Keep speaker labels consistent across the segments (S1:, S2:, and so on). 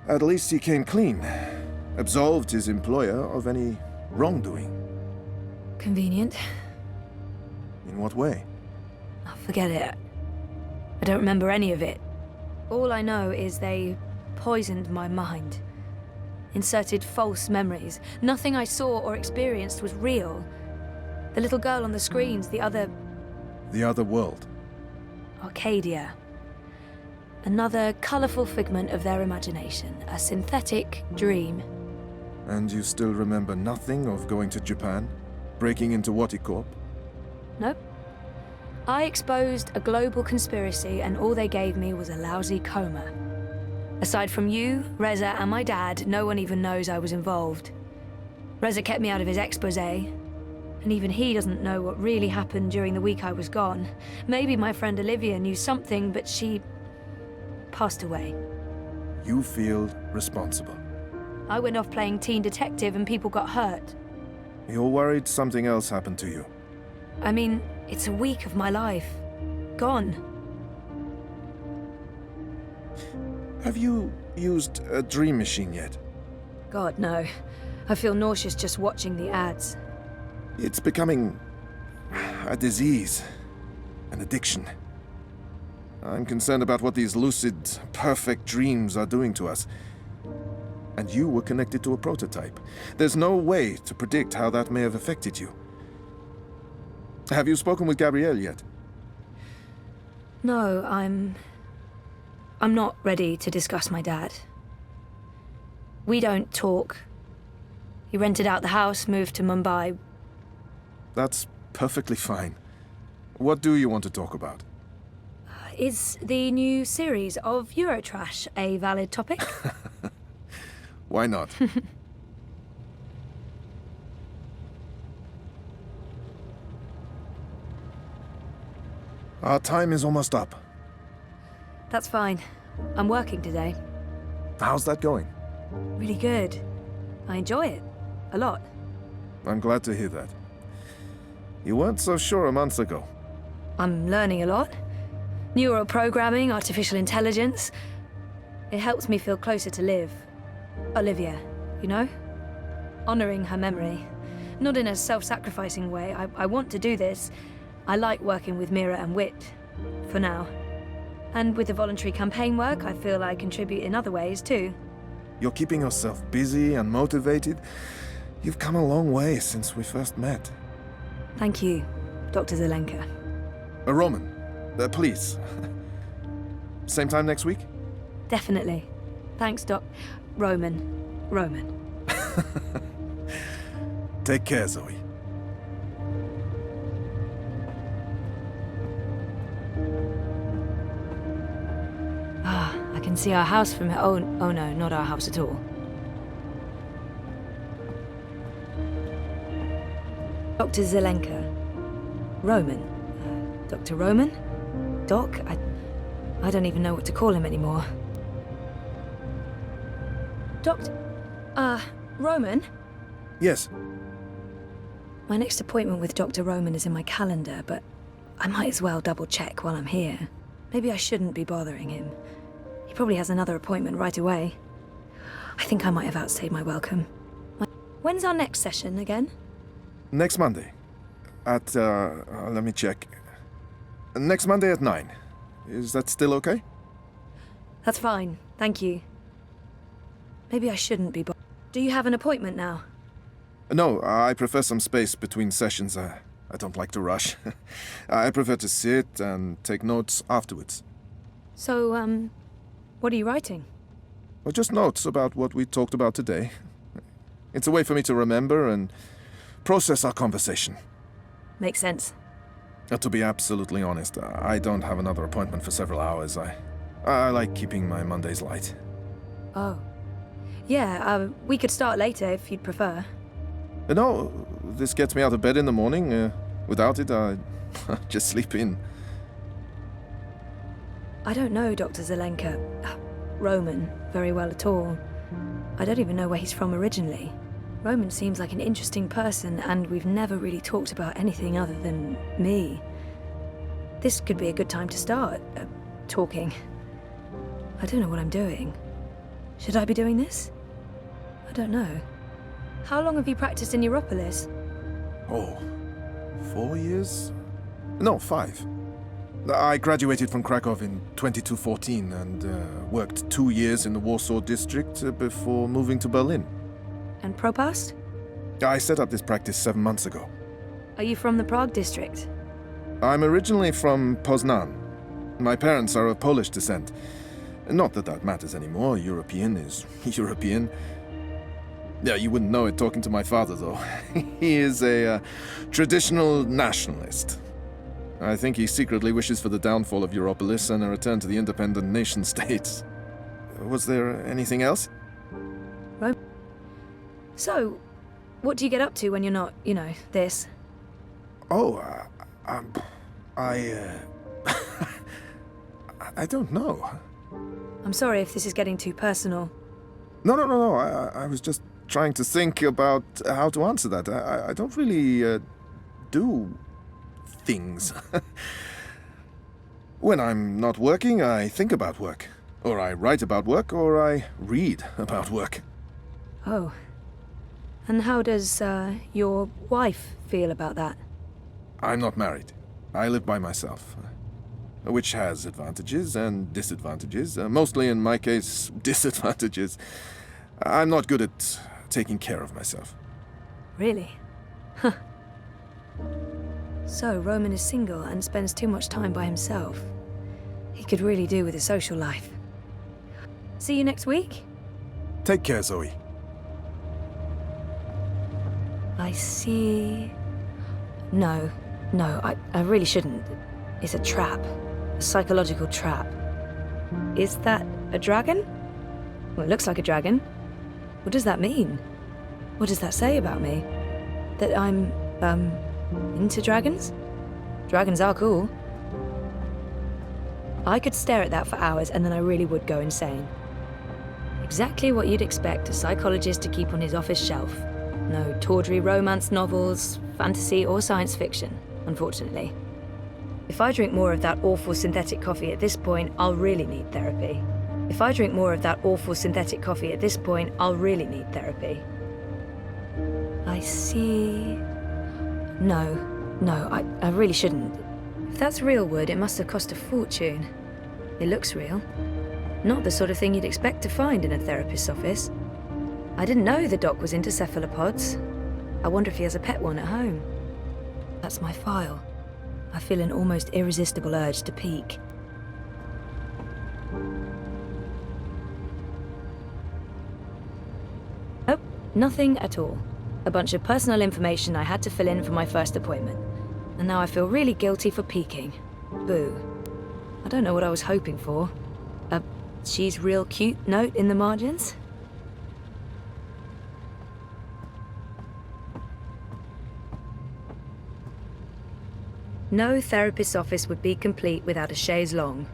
S1: At least he came clean. Absolved his employer of any wrongdoing.
S2: Convenient.
S1: In what way?
S2: Oh, forget it. I don't remember any of it. All I know is they poisoned my mind. Inserted false memories. Nothing I saw or experienced was real. The little girl on the screens, the other
S1: world.
S2: Arcadia. Another colourful figment of their imagination. A synthetic dream.
S1: And you still remember nothing of going to Japan? Breaking into Waticorp?
S2: Nope. I exposed a global conspiracy and all they gave me was a lousy coma. Aside from you, Reza, and my dad, no one even knows I was involved. Reza kept me out of his exposé, and even he doesn't know what really happened during the week I was gone. Maybe my friend Olivia knew something, but she passed away.
S1: You feel responsible.
S2: I went off playing teen detective and people got hurt.
S1: You're worried something else happened to you.
S2: I mean, it's a week of my life. Gone.
S1: Have you used a dream machine yet?
S2: God, no. I feel nauseous just watching the ads.
S1: It's becoming a disease, an addiction. I'm concerned about what these lucid, perfect dreams are doing to us. And you were connected to a prototype. There's no way to predict how that may have affected you. Have you spoken with Gabrielle yet?
S2: No, I'm not ready to discuss my dad. We don't talk. He rented out the house, moved to Mumbai.
S1: That's perfectly fine. What do you want to talk about?
S2: Is the new series of Eurotrash a valid topic?
S1: Why not? Our time is almost up.
S2: That's fine. I'm working today.
S1: How's that going?
S2: Really good. I enjoy it. A lot.
S1: I'm glad to hear that. You weren't so sure a month ago.
S2: I'm learning a lot. Neural programming, artificial intelligence. It helps me feel closer to Liv. Olivia, you know? Honoring her memory. Not in a self-sacrificing way. I want to do this. I like working with Mira and Wit. For now. And with the voluntary campaign work, I feel I contribute in other ways, too.
S1: You're keeping yourself busy and motivated. You've come a long way since we first met.
S2: Thank you, Dr. Zelenka.
S1: Roman, please. Same time next week?
S2: Definitely. Thanks, Roman.
S1: Take care, Zoe.
S2: I can see our house from here. Oh no, not our house at all. Dr. Zelenka. Roman. Dr. Roman? Doc? I don't even know what to call him anymore. Roman?
S1: Yes.
S2: My next appointment with Dr. Roman is in my calendar, but I might as well double-check while I'm here. Maybe I shouldn't be bothering him. He probably has another appointment right away. I think I might have outstayed my welcome. When's our next session again?
S1: Next Monday. At, let me check. Next Monday at 9. Is that still okay?
S2: That's fine, thank you. Maybe I shouldn't be Do you have an appointment now?
S1: No, I prefer some space between sessions. I don't like to rush. I prefer to sit and take notes afterwards.
S2: So, what are you writing?
S1: Well, just notes about what we talked about today. It's a way for me to remember and process our conversation.
S2: Makes sense.
S1: To be absolutely honest, I don't have another appointment for several hours. I like keeping my Mondays light.
S2: Oh. Yeah, we could start later if you'd prefer.
S1: No, this gets me out of bed in the morning. Without it, I just sleep in.
S2: I don't know Dr. Zelenka, Roman, very well at all. I don't even know where he's from originally. Roman seems like an interesting person, and we've never really talked about anything other than me. This could be a good time to start, talking. I don't know what I'm doing. Should I be doing this? I don't know. How long have you practiced in Europolis?
S1: Oh, 4 years? No, 5. I graduated from Krakow in 2214 and worked 2 years in the Warsaw district before moving to Berlin.
S2: And Propast?
S1: I set up this practice 7 months ago.
S2: Are you from the Prague district?
S1: I'm originally from Poznan. My parents are of Polish descent. Not that that matters anymore. European is European. Yeah, you wouldn't know it talking to my father, though. He is a traditional nationalist. I think he secretly wishes for the downfall of Europolis and a return to the independent nation-states. Was there anything else?
S2: So, what do you get up to when you're not, this?
S1: Oh, I don't know.
S2: I'm sorry if this is getting too personal.
S1: No. I was just trying to think about how to answer that. I don't really do things. When I'm not working, I think about work. Or I write about work, or I read about work.
S2: Oh. And how does, your wife feel about that?
S1: I'm not married. I live by myself. Which has advantages and disadvantages. Mostly, in my case, disadvantages. I'm not good at taking care of myself.
S2: Really? Huh. So, Roman is single and spends too much time by himself. He could really do with a social life. See you next week?
S1: Take care, Zoe.
S2: I see... No, I really shouldn't. It's a trap. A psychological trap. Is that a dragon? Well, it looks like a dragon. What does that mean? What does that say about me? That I'm, into dragons? Dragons are cool. I could stare at that for hours and then I really would go insane. Exactly what you'd expect a psychologist to keep on his office shelf. No tawdry romance novels, fantasy or science fiction, unfortunately. If I drink more of that awful synthetic coffee at this point, I'll really need therapy. If I drink more of that awful synthetic coffee at this point, I'll really need therapy. I see... No, I really shouldn't. If that's real wood, it must have cost a fortune. It looks real. Not the sort of thing you'd expect to find in a therapist's office. I didn't know the doc was into cephalopods. I wonder if he has a pet one at home. That's my file. I feel an almost irresistible urge to peek. Oh, nothing at all. A bunch of personal information I had to fill in for my first appointment. And now I feel really guilty for peeking. Boo. I don't know what I was hoping for. A "she's real cute" note in the margins? No therapist's office would be complete without a chaise longue.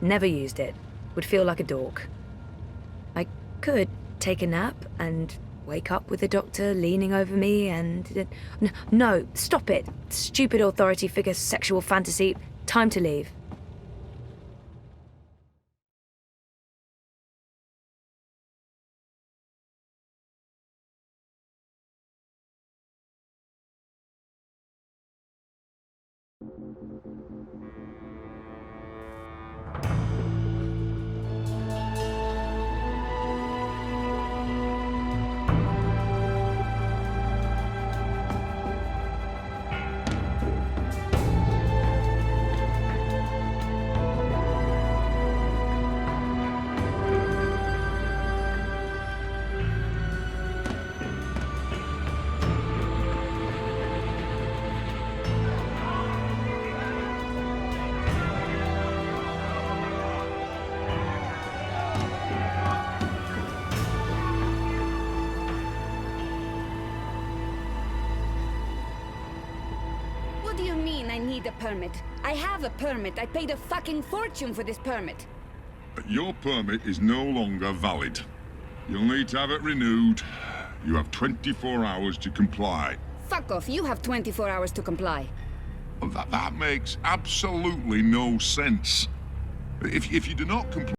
S2: Never used it. Would feel like a dork. I could take a nap and wake up with the doctor leaning over me and... No, stop it. Stupid authority figure sexual fantasy. Time to leave.
S3: What do you mean I need a permit? I have a permit. I paid a fucking fortune for this permit.
S4: Your permit is no longer valid. You'll need to have it renewed. You have 24 hours to comply.
S3: Fuck off. You have 24 hours to comply.
S4: That makes absolutely no sense. If you do not comply...